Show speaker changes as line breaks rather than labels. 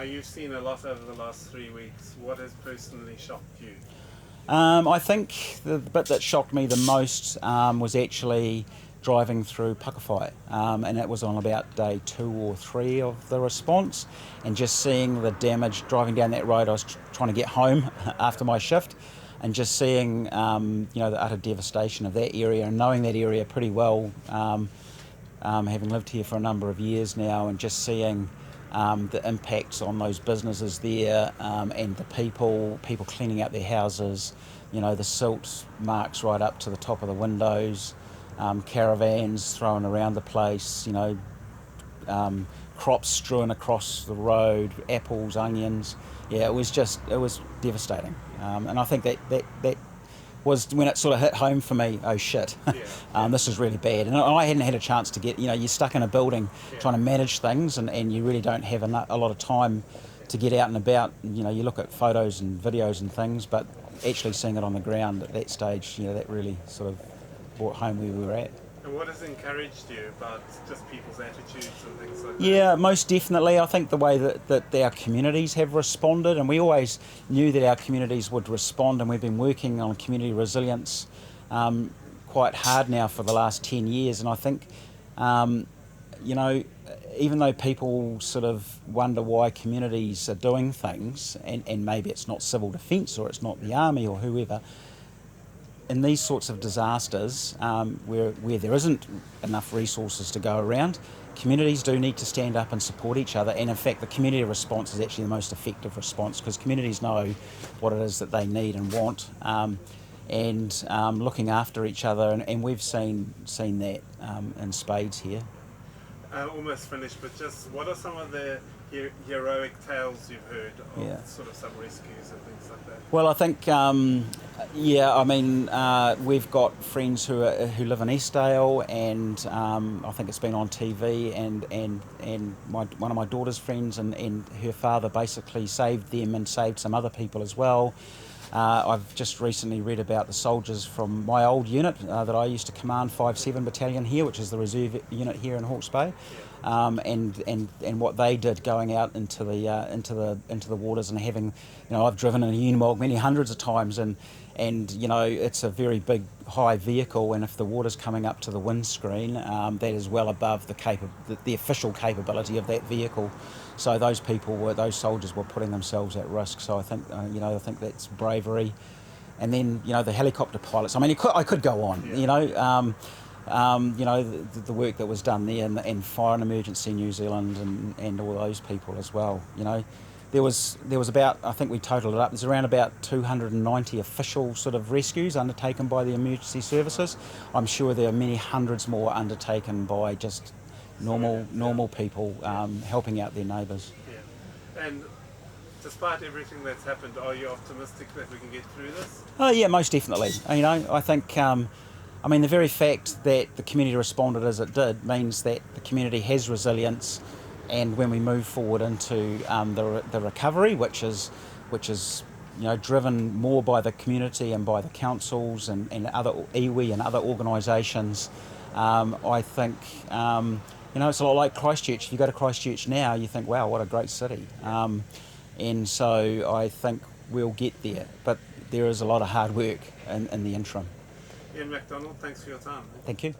you've seen a lot over the last 3 weeks. What has personally shocked you?
I think the bit that shocked me the most was actually driving through Pakawhai, and it was on about day 2 or 3 of the response, and just seeing the damage driving down that road. I was trying to get home after my shift, and just seeing the utter devastation of that area, and knowing that area pretty well, having lived here for a number of years now, and just seeing the impacts on those businesses there, and the people cleaning up their houses, the silt marks right up to the top of the windows, caravans thrown around the place, crops strewn across the road, apples, onions. Yeah, it was devastating. And I think that was when it sort of hit home for me. Oh shit, this is really bad. And I hadn't had a chance to get, you're stuck in a building trying to manage things, and you really don't have a lot of time to get out and about. You look at photos and videos and things, but actually seeing it on the ground at that stage, that really sort of brought home where we were at.
And what has encouraged you about just people's attitudes and things like that?
Yeah, most definitely. I think the way that our communities have responded, and we always knew that our communities would respond, and we've been working on community resilience quite hard now for the last 10 years. And I think, even though people sort of wonder why communities are doing things, and maybe it's not civil defence or it's not the army or whoever, in these sorts of disasters, where there isn't enough resources to go around, communities do need to stand up and support each other. And in fact, the community response is actually the most effective response, because communities know what it is that they need and want, and looking after each other. And we've seen that in spades here.
Almost finished, but just what are some of the heroic tales you've heard of sort of some rescues and things like that?
Well, I think, we've got friends who live in Eastdale, and I think it's been on TV, and one of my daughter's friends and her father basically saved them and saved some other people as well. I've just recently read about the soldiers from my old unit that I used to command, 5-7 Battalion here, which is the reserve unit here in Hawke's Bay, and what they did going out into the waters, and having, I've driven in a Unimog many hundreds of times, and it's a very big high vehicle, and if the water's coming up to the windscreen, that is well above the official capability of that vehicle. So those soldiers were putting themselves at risk. So I think I think that's bravery. And then the helicopter pilots. I mean, I could go on. The work that was done there, and Fire and Emergency New Zealand, and all those people as well. There was about, I think we totaled it up, there's around about 290 official sort of rescues undertaken by the emergency services. I'm sure there are many hundreds more undertaken by just normal people helping out their neighbours.
Yeah. And despite everything that's happened, are you optimistic that we can get through this?
Oh yeah, most definitely. I think, the very fact that the community responded as it did means that the community has resilience, and when we move forward into the recovery, which is driven more by the community and by the councils and other iwi and other organisations, I think it's a lot like Christchurch. If you go to Christchurch now, you think, wow, what a great city. And so I think we'll get there, but there is a lot of hard work in the interim.
Ian Macdonald, thanks for your time.
Thank you.